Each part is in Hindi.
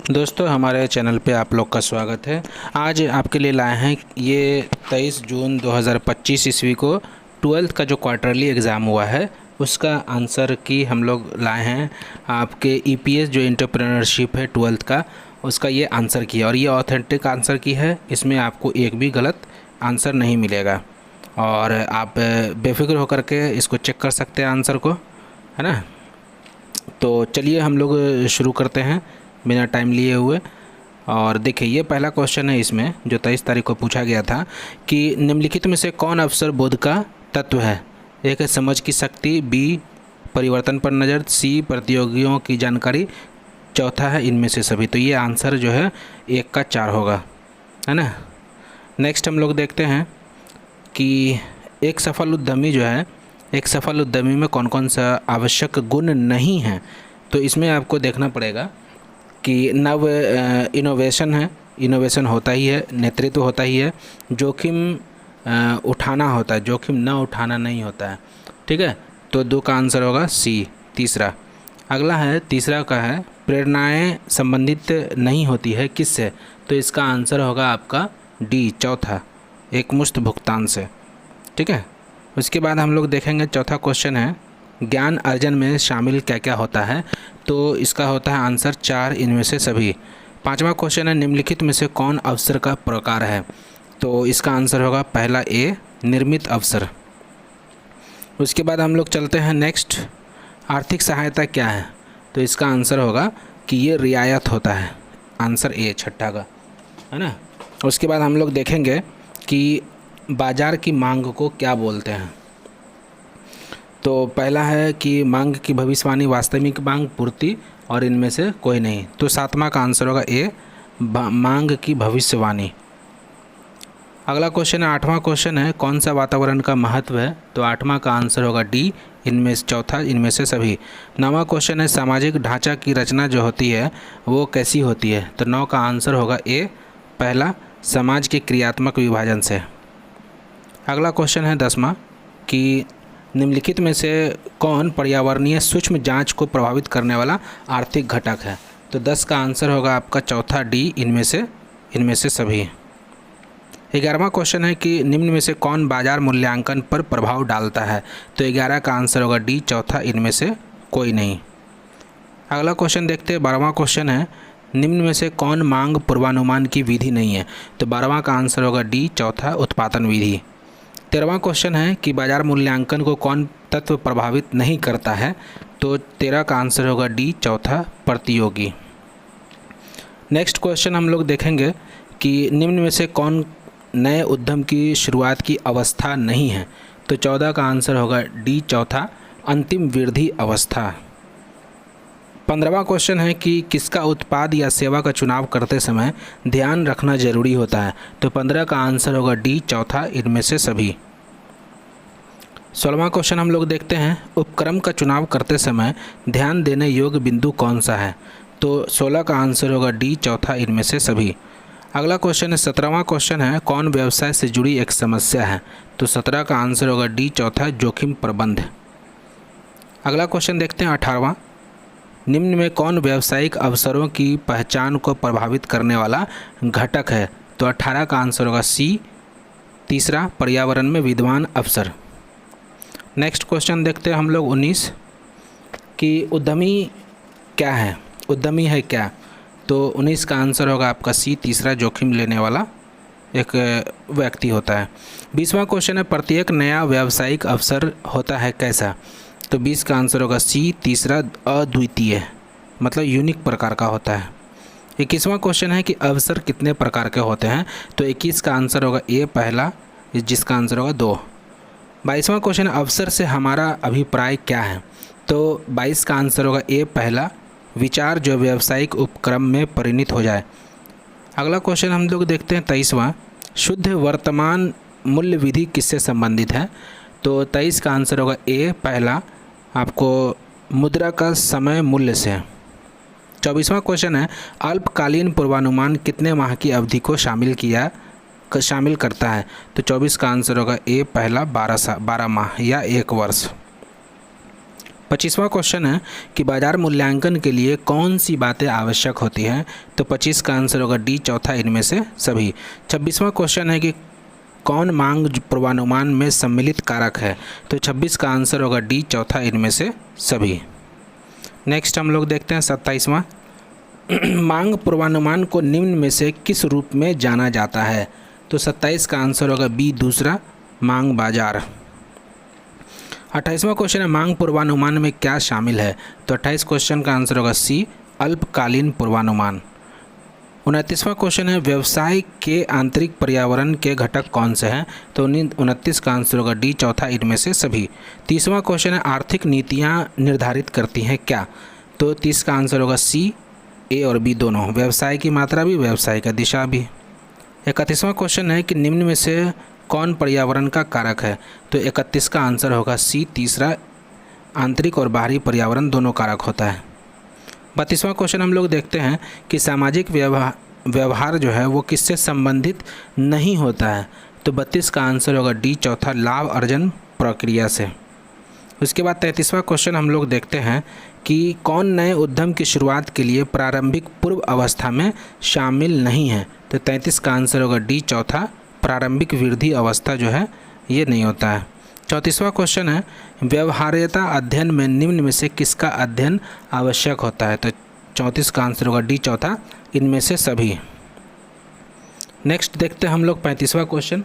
दोस्तों हमारे चैनल पे आप लोग का स्वागत है। आज आपके लिए लाए हैं ये 23 जून 2025 ईस्वी को 12th का जो क्वार्टरली एग्ज़ाम हुआ है उसका आंसर की हम लोग लाए हैं। आपके ईपीएस जो एंटरप्रेन्योरशिप है 12th का उसका ये आंसर की है और ये ऑथेंटिक आंसर की है। इसमें आपको एक भी गलत आंसर नहीं मिलेगा और आप बेफिक्र होकर के इसको चेक कर सकते हैं आंसर को, है ना। तो चलिए हम लोग शुरू करते हैं बिना टाइम लिए हुए। और देखिए ये पहला क्वेश्चन है इसमें जो 23 तारीख को पूछा गया था कि निम्नलिखित में से कौन अवसर बोध का तत्व है। एक है समझ की शक्ति, बी परिवर्तन पर नज़र, सी प्रतियोगियों की जानकारी, चौथा है इनमें से सभी। तो ये आंसर जो है 1 का 4 होगा, है ना। नेक्स्ट हम लोग देखते हैं कि एक सफल उद्यमी जो है, एक सफल उद्यमी में कौन कौन सा आवश्यक गुण नहीं है। तो इसमें आपको देखना पड़ेगा कि नव इनोवेशन है, इनोवेशन होता ही है, नेतृत्व होता ही है, जोखिम उठाना होता है, जोखिम न उठाना नहीं होता है, ठीक है। तो 2 का आंसर होगा सी तीसरा। अगला है तीसरा का है प्रेरणाएं संबंधित नहीं होती है किससे। तो इसका आंसर होगा आपका डी चौथा, एकमुश्त भुगतान से, ठीक है। उसके बाद हम लोग देखेंगे चौथा क्वेश्चन है ज्ञान अर्जन में शामिल क्या क्या होता है। तो इसका होता है आंसर 4 इनमें से सभी। पांचवा क्वेश्चन है निम्नलिखित में से कौन अवसर का प्रकार है। तो इसका आंसर होगा पहला ए निर्मित अवसर। उसके बाद हम लोग चलते हैं नेक्स्ट, आर्थिक सहायता क्या है। तो इसका आंसर होगा कि ये रियायत होता है, आंसर ए छठा का, है ना। उसके बाद हम लोग देखेंगे कि बाजार की मांग को क्या बोलते हैं। तो पहला है कि मांग की भविष्यवाणी, वास्तविक मांग, पूर्ति और इनमें से कोई नहीं। तो 7वां का आंसर होगा ए मांग की भविष्यवाणी। अगला क्वेश्चन है 8वां क्वेश्चन है कौन सा वातावरण का महत्व है। तो 8वां का आंसर होगा डी इनमें से चौथा, इनमें से सभी। 9वां क्वेश्चन है सामाजिक ढांचा की रचना जो होती है वो कैसी होती है। तो 9 का आंसर होगा ए पहला समाज के क्रियात्मक विभाजन से। अगला क्वेश्चन है 10वां कि निम्नलिखित में से कौन पर्यावरणीय सूक्ष्म जांच को प्रभावित करने वाला आर्थिक घटक है। तो 10 का आंसर होगा आपका चौथा डी इनमें से सभी। 11वां क्वेश्चन है कि निम्न में से कौन बाजार मूल्यांकन पर प्रभाव डालता है। तो 11 का आंसर होगा डी चौथा, इनमें से कोई नहीं। अगला क्वेश्चन देखते हैं 12वां क्वेश्चन है निम्न में से कौन मांग पूर्वानुमान की विधि नहीं है। तो 12वां का आंसर होगा डी चौथा उत्पादन विधि। 13वां क्वेश्चन है कि बाजार मूल्यांकन को कौन तत्व प्रभावित नहीं करता है। तो 13 का आंसर होगा डी चौथा प्रतियोगी। नेक्स्ट क्वेश्चन हम लोग देखेंगे कि निम्न में से कौन नए उद्यम की शुरुआत की अवस्था नहीं है। तो 14 का आंसर होगा डी चौथा अंतिम वृद्धि अवस्था। 15वां क्वेश्चन है कि किसका उत्पाद या सेवा का चुनाव करते समय ध्यान रखना जरूरी होता है। तो 15 का आंसर होगा डी चौथा, इनमें से सभी। 16वां क्वेश्चन हम लोग देखते हैं उपक्रम का चुनाव करते समय ध्यान देने योग्य बिंदु कौन सा है। तो 16 का आंसर होगा डी चौथा, इनमें से सभी। अगला क्वेश्चन है 17वां क्वेश्चन है कौन व्यवसाय से जुड़ी एक समस्या है। तो 17 का आंसर होगा डी चौथा जोखिम प्रबंध। अगला क्वेश्चन देखते हैं 18वां निम्न में कौन व्यावसायिक अवसरों की पहचान को प्रभावित करने वाला घटक है। तो 18 का आंसर होगा सी तीसरा पर्यावरण में विद्वान अवसर। नेक्स्ट क्वेश्चन देखते हैं हम लोग 19 कि उद्यमी क्या है, उद्यमी है क्या। तो 19 का आंसर होगा आपका सी तीसरा जोखिम लेने वाला एक व्यक्ति होता है। 20वां क्वेश्चन है प्रत्येक नया व्यावसायिक अवसर होता है कैसा। तो 20 का आंसर होगा सी तीसरा अद्वितीय, मतलब यूनिक प्रकार का होता है। 21वां क्वेश्चन है कि अवसर कितने प्रकार के होते हैं। तो 21 का आंसर होगा ए पहला, जिसका आंसर होगा 2। 22वां क्वेश्चन अवसर से हमारा अभिप्राय क्या है। तो 22 का आंसर होगा ए पहला विचार जो व्यावसायिक उपक्रम में परिणत हो जाए। अगला क्वेश्चन हम लोग देखते हैं 23वां शुद्ध वर्तमान मूल्य विधि किससे संबंधित है। तो 23 का आंसर होगा ए पहला आपको मुद्रा का समय मूल्य से। 24वां क्वेश्चन है अल्पकालीन पूर्वानुमान कितने माह की अवधि को शामिल करता है। तो 24 का आंसर होगा ए पहला 12 माह या 1 वर्ष। 25वां क्वेश्चन है कि बाजार मूल्यांकन के लिए कौन सी बातें आवश्यक होती हैं, तो 25 का आंसर होगा डी, चौथा इनमें से सभी। 26वां क्वेश्चन है कि कौन मांग पूर्वानुमान में सम्मिलित कारक है, तो 26 का आंसर होगा डी, चौथा इनमें से सभी। नेक्स्ट हम लोग देखते हैं 27वां। मांग पूर्वानुमान को निम्न में से किस रूप में जाना जाता है, तो 27 का आंसर होगा बी, दूसरा, मांग बाजार। 28वां क्वेश्चन है मांग पूर्वानुमान में क्या शामिल है, तो 28 क्वेश्चन का आंसर होगा सी, अल्पकालीन पूर्वानुमान। 29वां क्वेश्चन है व्यवसाय के आंतरिक पर्यावरण के घटक कौन से हैं, तो 29 का आंसर होगा डी, चौथा इनमें से सभी। 30वां क्वेश्चन है आर्थिक नीतियां निर्धारित करती हैं क्या, तो 30 का आंसर होगा सी, ए और बी दोनों, व्यवसाय की मात्रा भी, व्यवसाय का दिशा भी। 31वां क्वेश्चन है कि निम्न में से कौन पर्यावरण का कारक है, तो 31 का आंसर होगा सी, तीसरा, आंतरिक और बाहरी पर्यावरण दोनों कारक होता है। 32वां क्वेश्चन हम लोग देखते हैं कि सामाजिक व्यवहार जो है वो किससे संबंधित नहीं होता है, तो 32 का आंसर होगा डी, चौथा, लाभ अर्जन प्रक्रिया से। उसके बाद 33वां क्वेश्चन हम लोग देखते हैं कि कौन नए उद्यम की शुरुआत के लिए प्रारंभिक पूर्व अवस्था में शामिल नहीं है, तो 33 का आंसर होगा डी, चौथा, प्रारंभिक वृद्धि अवस्था जो है ये नहीं होता है। 34वां क्वेश्चन है व्यवहार्यता अध्ययन में निम्न में से किसका अध्ययन आवश्यक होता है, तो 34 का आंसर होगा डी, चौथा, इनमें से सभी। नेक्स्ट देखते हैं हम लोग 35वां क्वेश्चन।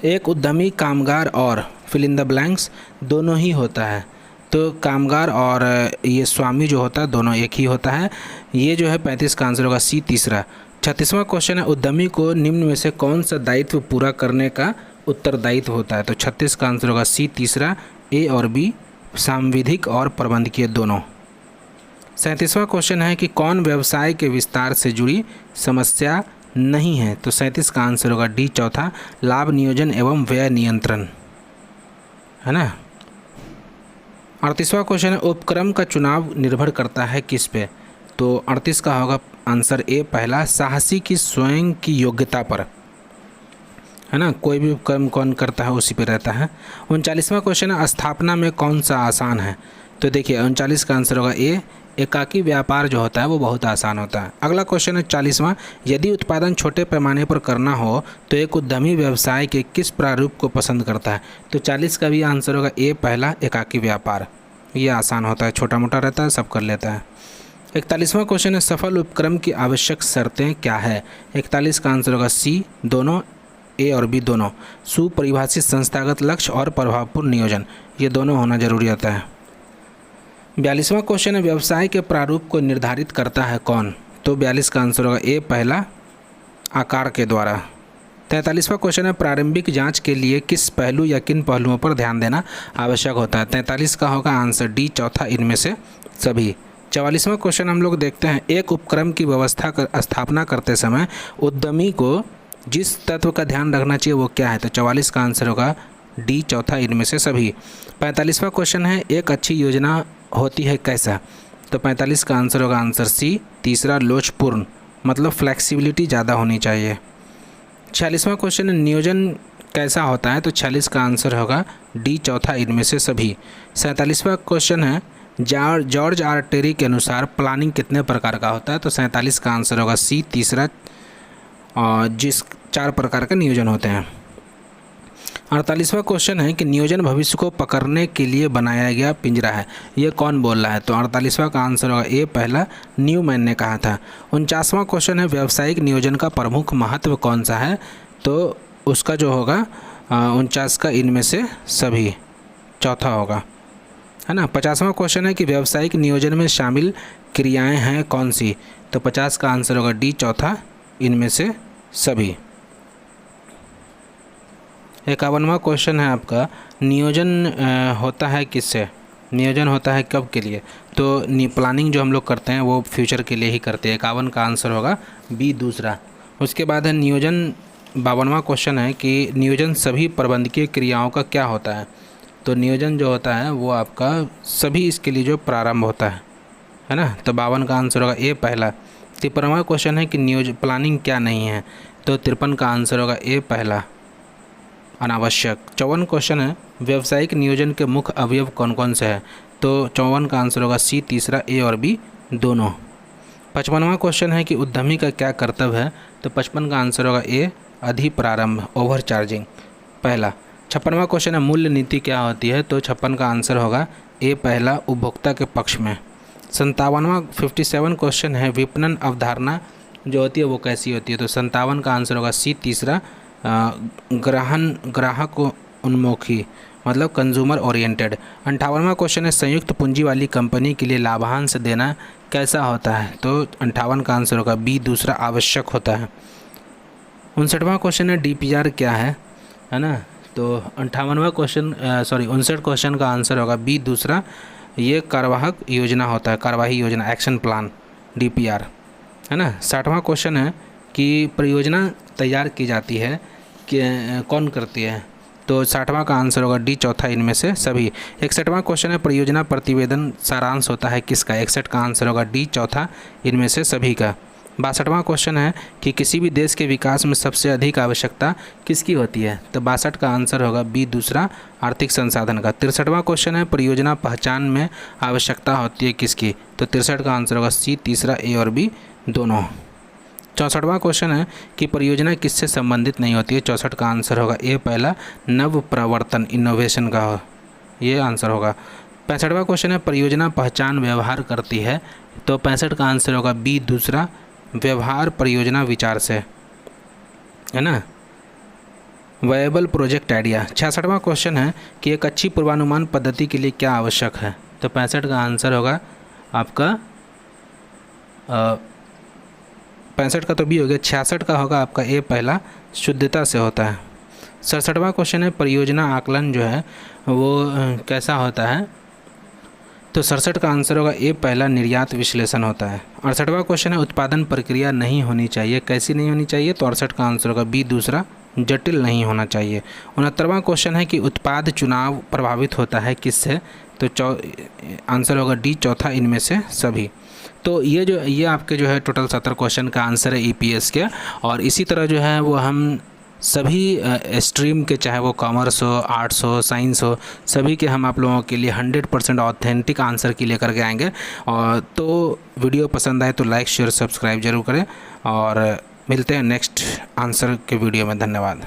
एक उद्यमी कामगार और फिल इन द ब्लैंक्स दोनों ही होता है, तो कामगार और ये स्वामी जो होता है दोनों एक ही होता है, ये जो है 35 का आंसर होगा सी, तीसरा। 36वां क्वेश्चन है उद्यमी को निम्न में से कौन सा दायित्व पूरा करने का उत्तरदायित्व होता है, तो 36 का आंसर होगा सी, तीसरा, ए और बी, सांविधिक और प्रबंधकीय दोनों। 37वां क्वेश्चन है कि कौन व्यवसाय के विस्तार से जुड़ी समस्या नहीं है, तो 37 का आंसर होगा डी, चौथा, लाभ नियोजन एवं व्यय नियंत्रण, है ना। 38वां क्वेश्चन है उपक्रम का चुनाव निर्भर करता है किस पे, तो 38 का होगा आंसर ए, पहला, साहसी की स्वयं की योग्यता पर, है ना, कोई भी उपक्रम कौन करता है उसी पे रहता है। 39वां क्वेश्चन है स्थापना में कौन सा आसान है, तो देखिए 39 का आंसर होगा ए, एकाकी व्यापार जो होता है वो बहुत आसान होता है। अगला क्वेश्चन है 40वां, यदि उत्पादन छोटे पैमाने पर करना हो तो एक उद्यमी व्यवसाय के किस प्रारूप को पसंद करता है, तो 40 का भी आंसर होगा ए, पहला, एकाकी व्यापार, ये आसान होता है, छोटा मोटा रहता है, सब कर लेता है। 41वां क्वेश्चन है सफल उपक्रम की आवश्यक शर्तें क्या है, 41 का आंसर होगा सी, दोनों, ए और बी दोनों, सुपरिभाषित संस्थागत लक्ष्य और प्रभावपूर्ण नियोजन, ये दोनों होना जरूरी होता है। 42वां क्वेश्चन है व्यवसाय के प्रारूप को निर्धारित करता है कौन, तो 42 का आंसर होगा ए, पहला, आकार के द्वारा। 43वां क्वेश्चन है प्रारंभिक जांच के लिए किस पहलू या किन पहलुओं पर ध्यान देना आवश्यक होता है, 43 का होगा आंसर डी, चौथा, इनमें से सभी। 44वां क्वेश्चन हम लोग देखते हैं एक उपक्रम की स्थापना करते समय उद्यमी को जिस तत्व का ध्यान रखना चाहिए वो क्या है, तो 44 का आंसर होगा डी, चौथा, इनमें से सभी। 45वां क्वेश्चन है एक अच्छी योजना होती है कैसा, तो 45 का आंसर होगा आंसर सी, तीसरा, लोचपूर्ण, मतलब फ्लेक्सिबिलिटी ज़्यादा होनी चाहिए। 46वां क्वेश्चन है नियोजन कैसा होता है, तो 46 का आंसर होगा डी, चौथा, इनमें से सभी। 47वां क्वेश्चन है जॉर्ज आर टेरी के अनुसार प्लानिंग कितने प्रकार का होता है, तो 47 का आंसर होगा सी, तीसरा, जिस 4 प्रकार के नियोजन होते हैं। 48वां क्वेश्चन है कि नियोजन भविष्य को पकड़ने के लिए बनाया गया पिंजरा है, ये कौन बोल रहा है, तो 48वां का आंसर होगा ए, पहला, न्यूमैन ने कहा था। 49वां क्वेश्चन है व्यावसायिक नियोजन का प्रमुख महत्व कौन सा है, तो उसका जो होगा 49 का इनमें से सभी, चौथा होगा, है ना। 50वां क्वेश्चन है कि व्यावसायिक नियोजन में शामिल क्रियाएं हैं कौन सी, तो 50 का आंसर होगा डी, चौथा, इनमें से सभी। 51वां क्वेश्चन है आपका नियोजन होता है किससे, नियोजन होता है कब के लिए, तो प्लानिंग जो हम लोग करते हैं वो फ्यूचर के लिए ही करते हैं, 51 का आंसर होगा बी, दूसरा। उसके बाद है नियोजन, 52वां क्वेश्चन है कि नियोजन सभी प्रबंधकीय क्रियाओं का क्या होता है, तो नियोजन जो होता है वो आपका सभी इसके लिए जो प्रारंभ होता है ना, तो 52 का आंसर होगा ए, पहला। 53वां क्वेश्चन है कि प्लानिंग क्या नहीं है, तो 53 का आंसर होगा ए, पहला, अनावश्यक। 54 क्वेश्चन है व्यावसायिक नियोजन के मुख्य अवयव कौन कौन से हैं, तो 54 का आंसर होगा सी तीसरा, ए और बी दोनों। 55वां क्वेश्चन है कि उद्यमी का क्या कर्तव्य है, तो 55 का आंसर होगा ए अधिप्रारंभ, ओवर चार्जिंग पहला। 56वां क्वेश्चन है मूल्य नीति क्या होती है, तो 56 का आंसर होगा ए पहला, उपभोक्ता के पक्ष में। 57वां 57 क्वेश्चन है विपणन अवधारणा जो होती है वो कैसी होती है, तो 57 का आंसर होगा सी तीसरा, ग्राहक उन्मुखी, मतलब कंज्यूमर ओरिएंटेड। 58वां क्वेश्चन है संयुक्त पूंजी वाली कंपनी के लिए लाभांश देना कैसा होता है, तो 58 का आंसर होगा बी दूसरा, आवश्यक होता है। 59वां क्वेश्चन है डीपीआर क्या है ना, तो 58वां क्वेश्चन 59 क्वेश्चन का आंसर होगा बी दूसरा, ये कार्यवाहक योजना होता है, कार्यवाही योजना, एक्शन प्लान, डीपीआर है ना। 60वां क्वेश्चन है कि परियोजना तैयार की जाती है कि कौन करती है, तो 60वां का आंसर होगा डी चौथा, इनमें से सभी। 61वां क्वेश्चन है परियोजना प्रतिवेदन सारांश होता है किसका, 61 का आंसर होगा डी चौथा, इनमें से सभी का। 62वां क्वेश्चन है कि किसी भी देश के विकास में सबसे अधिक आवश्यकता किसकी होती है, तो 62 का आंसर होगा बी दूसरा, आर्थिक संसाधन का। 63वां क्वेश्चन है परियोजना पहचान में आवश्यकता होती है किसकी, तो 63 का आंसर होगा सी तीसरा, ए और बी दोनों। 64वां क्वेश्चन है कि परियोजना किससे संबंधित नहीं होती है, 64 का आंसर होगा ए पहला, नव प्रवर्तन, इनोवेशन का ये आंसर होगा। 65वां क्वेश्चन है परियोजना पहचान व्यवहार करती है, तो 65 का आंसर होगा बी दूसरा, व्यवहार परियोजना विचार से, है ना, वायबल प्रोजेक्ट आइडिया। 66वां क्वेश्चन है कि एक अच्छी पूर्वानुमान पद्धति के लिए क्या आवश्यक है, तो 65 का आंसर होगा आपका 65 का तो बी हो गया, 66 का होगा आपका ए पहला, शुद्धता से होता है। 67वां क्वेश्चन है परियोजना आकलन जो है वो कैसा होता है, तो 67 का आंसर होगा ए पहला, निर्यात विश्लेषण होता है। 68वां क्वेश्चन है उत्पादन प्रक्रिया नहीं होनी चाहिए, कैसी नहीं होनी चाहिए, तो 68 का आंसर होगा बी दूसरा, जटिल नहीं होना चाहिए। 69वां क्वेश्चन है कि उत्पाद चुनाव प्रभावित होता है किससे, तो आंसर होगा डी चौथा, इनमें से सभी। तो ये आपके जो है टोटल 70 क्वेश्चन का आंसर है ईपीएस के। और इसी तरह जो है वो हम सभी स्ट्रीम के, चाहे वो कॉमर्स हो, आर्ट्स हो, साइंस हो, सभी के हम आप लोगों के लिए 100% ऑथेंटिक आंसर की लेकर के आएंगे। और तो वीडियो पसंद आए तो लाइक शेयर सब्सक्राइब जरूर करें, और मिलते हैं नेक्स्ट आंसर के वीडियो में। धन्यवाद।